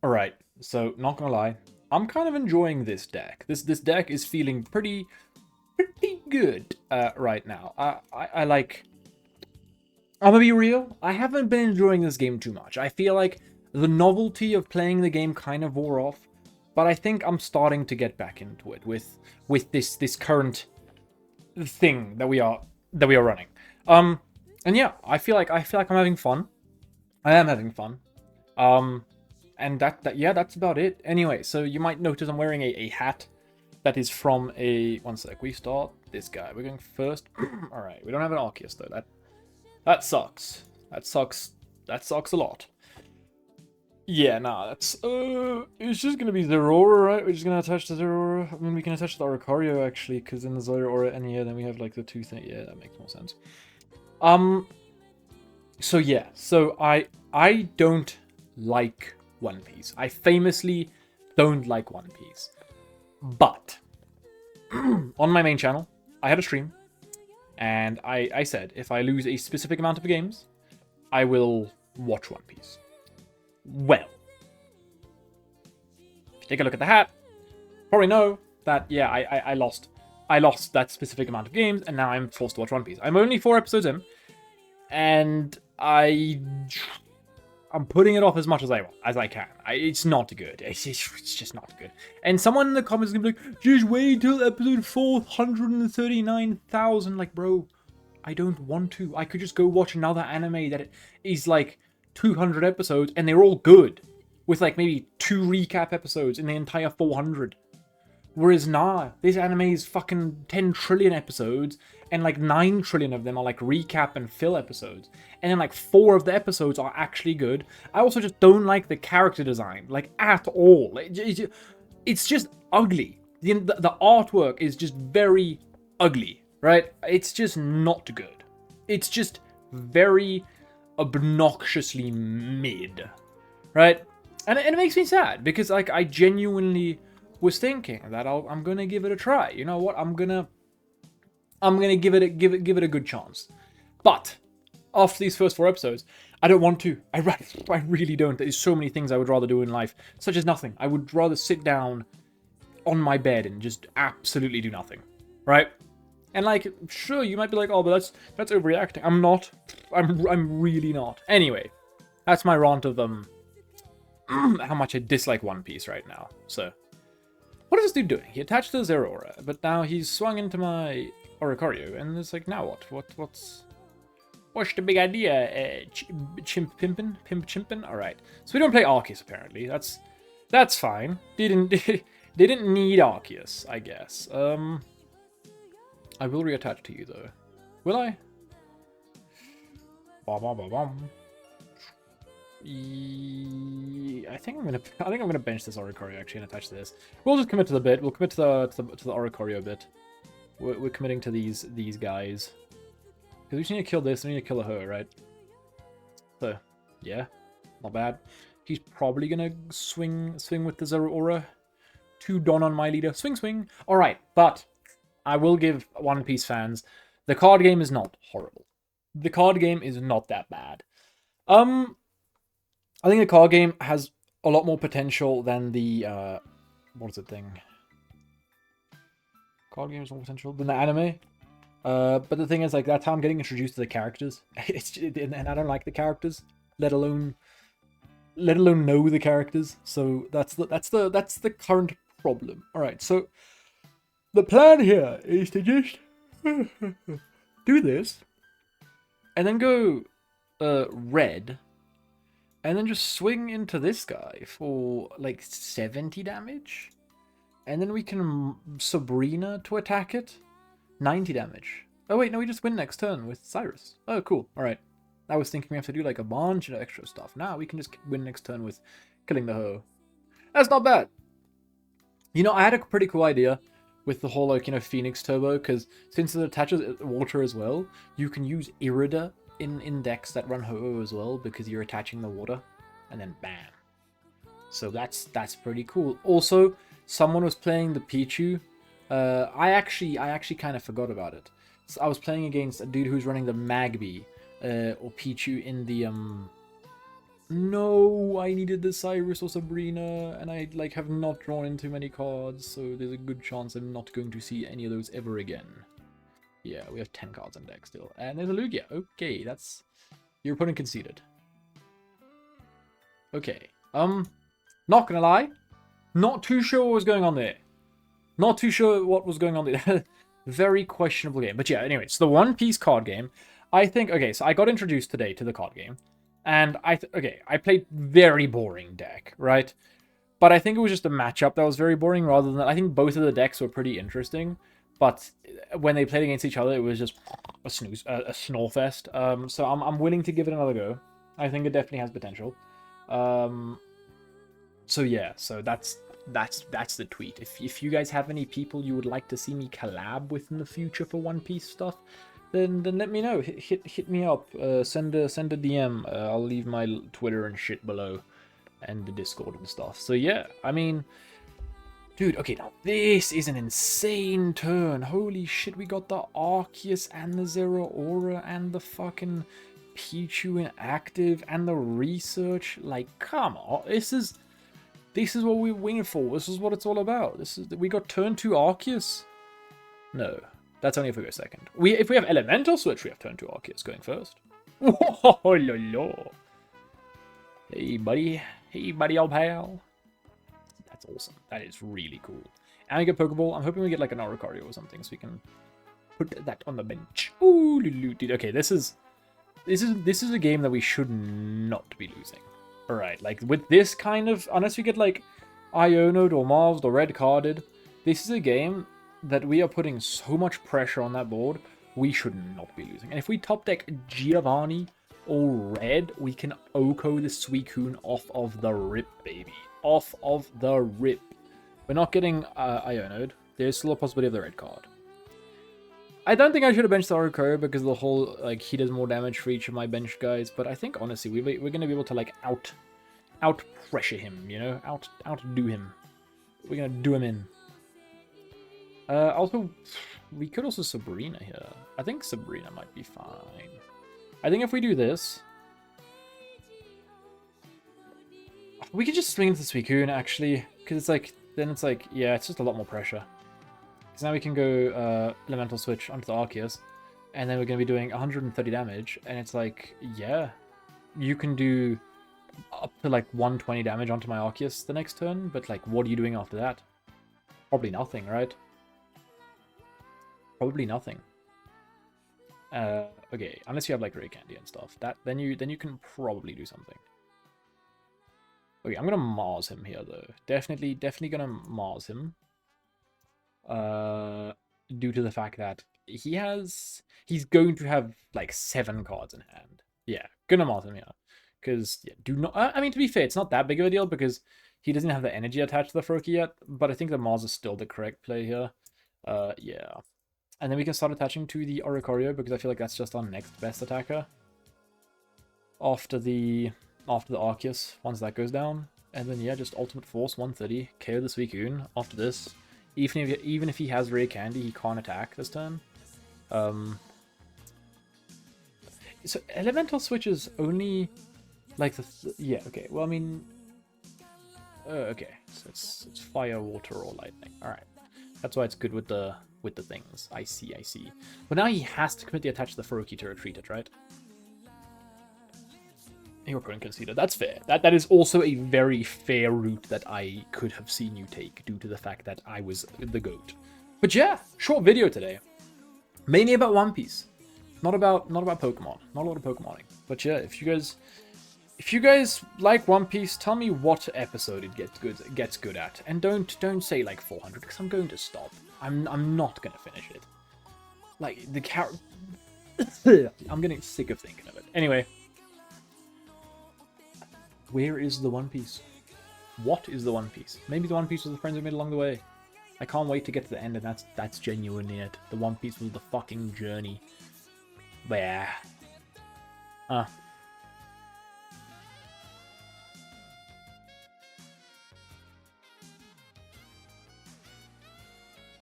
Alright, so not gonna lie, I'm kind of enjoying this deck. This deck is feeling pretty good right now. I like... I'm gonna be real, I haven't been enjoying this game too much. I feel like the novelty of playing the game kind of wore off, but I think I'm starting to get back into it with this current thing that we are running. And yeah, I feel like I'm having fun. I am having fun. Um, and yeah, that's about it. Anyway, so you might notice I'm wearing a hat that is from a... One sec, we start this guy. We're going first. All right, we don't have an Arceus though. That sucks. That sucks. That sucks a lot. Yeah, nah, that's it's just gonna be Zeraora, right? We're just gonna attach the Zeraora. I mean, we can attach the Oricorio actually, because in the Zeraora and here, then we have like the two things. Yeah, that makes more sense. Um, so yeah, so I don't like One Piece. I famously don't like One Piece. But on my main channel, I had a stream, and I said if I lose a specific amount of games, I will watch One Piece. Well, if you take a look at the hat, probably know that yeah, I lost. I lost that specific amount of games, and now I'm forced to watch One Piece. I'm only 4 episodes in, and I'm putting it off as much as I can. It's not good. It's just not good. And someone in the comments is gonna be like, just wait till episode 439,000. Like, bro, I don't want to. I could just go watch another anime that is like 200 episodes, and they're all good, with like maybe 2 recap episodes in the entire 400. Whereas nah, this anime is fucking 10 trillion episodes, and like 9 trillion of them are like recap and fill episodes. And then like 4 of the episodes are actually good. I also just don't like the character design, like at all. It's just ugly. The artwork is just very ugly, right? It's just not good. It's just very obnoxiously mid, right? And it makes me sad because like I genuinely was thinking that I'm gonna give it a try. You know what? I'm gonna give it a good chance. But after these first 4 episodes, I don't want to. I really don't. There's so many things I would rather do in life, such as nothing. I would rather sit down on my bed and just absolutely do nothing, right? And like, sure, you might be like, oh, but that's overreacting. I'm not. I'm really not. Anyway, that's my rant of how much I dislike One Piece right now. So, what is this dude doing? He attached to Zeraora, but now he's swung into my Oricorio, and it's like, now what? What's the big idea? Chimp pimpin'? Pimp chimpin'? Alright. So we don't play Arceus, apparently. That's fine. They didn't need Arceus, I guess. I will reattach to you, though. Will I? I think I'm gonna bench this Oricorio actually and attach to this. We'll just commit to the bit. We'll commit to the Oricorio bit. We're committing to these guys. Because we just need to kill this, and we need to kill her, right? So, yeah. Not bad. He's probably gonna swing with the Zeraora. 2 Don on my leader. Swing! Alright, but I will give One Piece fans, the card game is not horrible. The card game is not that bad. I think the card game has a lot more potential than the, what is it thing? Card game has more potential than the anime. But the thing is, like, that's how I'm getting introduced to the characters. And I don't like the characters, let alone know the characters. So that's the current problem. All right, so the plan here is to just do this, and then go red, and then just swing into this guy for like 70 damage, and then we can Sabrina to attack it. 90 damage. Oh wait, no, we just win next turn with Cyrus. Oh, cool. Alright. I was thinking we have to do like a bunch of extra stuff. Now we can just win next turn with killing the Ho. That's not bad. You know, I had a pretty cool idea with the whole, like, you know, Phoenix Turbo, because since it attaches water as well, you can use Irida in decks that run Ho-Oh as well, because you're attaching the water, and then bam. So that's pretty cool. Also, someone was playing the Pichu. I actually kind of forgot about it. So I was playing against a dude who's running the Magby or Pichu in the No, I needed the Cyrus or Sabrina, and I like have not drawn in too many cards, so there's a good chance I'm not going to see any of those ever again. Yeah, we have 10 cards in deck still. And there's a Lugia. Okay, that's... Your opponent conceded. Okay. Not gonna lie. Not too sure what was going on there. Not too sure what was going on there. Very questionable game. But yeah, anyway, it's the One Piece card game. I think... Okay, so I got introduced today to the card game. And I played very boring deck, right? But I think it was just a matchup that was very boring rather than... I think both of the decks were pretty interesting. But when they played against each other, it was just a snore fest. So I'm willing to give it another go. I think it definitely has potential. So yeah, so that's the tweet. If you guys have any people you would like to see me collab with in the future for One Piece stuff, then let me know. Hit me up. Send a DM. I'll leave my Twitter and shit below, and the Discord and stuff. So yeah, I mean, dude. Okay, now this is an insane turn. Holy shit, we got the Arceus and the Zeraora and the fucking Pichu inactive and the research. Like, come on, this is what we're waiting for. This is what it's all about. We got turn 2 Arceus. No. That's only if we go second. If we have Elemental Switch, we have turn 2 Arceus going first. Oh, lolo. Hey, buddy. Hey, buddy, old pal. That's awesome. That is really cool. And we get Pokeball. I'm hoping we get like an Oricorio or something so we can put that on the bench. Ooh, dude. Okay, this is a game that we should not be losing. Alright, like with this kind of... Unless we get like Ionoed or Marved or red carded, this is a game that we are putting so much pressure on that board, we should not be losing. And if we top deck Giovanni or red, we can Oko the Suicune off of the rip, baby. Off of the rip. We're not getting Ionoed. There's still a possibility of the red card. I don't think I should have benched the Oricorio because the whole, like, he does more damage for each of my bench guys, but I think, honestly, we're going to be able to, like, out-pressure him, you know? Outdo him. We're going to do him in. Also, we could also Sabrina here. I think Sabrina might be fine. I think if we do this... We could just swing into the Suicune, actually. Because it's like... Then it's like... Yeah, it's just a lot more pressure. Because now we can go Elemental Switch onto the Arceus. And then we're going to be doing 130 damage. And it's like... Yeah. You can do up to like 120 damage onto my Arceus the next turn. But like, what are you doing after that? Probably nothing, right? Probably nothing. Okay, unless you have like Ray Candy and stuff. Then you can probably do something. Okay, I'm gonna Mars him here though. Definitely gonna Mars him. Due to the fact that he's going to have like 7 cards in hand. Yeah, gonna Mars him here. Because yeah, I mean, to be fair, it's not that big of a deal because he doesn't have the energy attached to the Froakie yet. But I think the Mars is still the correct play here. Yeah. And then we can start attaching to the Oricorio because I feel like that's just our next best attacker. After the Arceus, once that goes down. And then yeah, just Ultimate Force 130, KO the Suicune after this. Even if he has Rare Candy, he can't attack this turn. So Elemental Switch is only like yeah, okay. Well, I mean, okay. So it's fire, water, or lightning. All right. That's why it's good with the things. I see. But now he has to commit the attach to the Froakie to retreat it, right? Your opponent conceded. That's fair. That is also a very fair route that I could have seen you take due to the fact that I was the GOAT. But yeah, short video today. Mainly about One Piece. Not about Pokemon. Not a lot of Pokemoning. But yeah, if you guys like One Piece, tell me what episode it gets good at. And don't say like 400 because I'm going to stop. I'm not going to finish it. Like the I'm getting sick of thinking of it. Anyway, where is the One Piece? What is the One Piece? Maybe the One Piece was the friends we made along the way. I can't wait to get to the end, and that's genuinely it. The One Piece was the fucking journey. But yeah.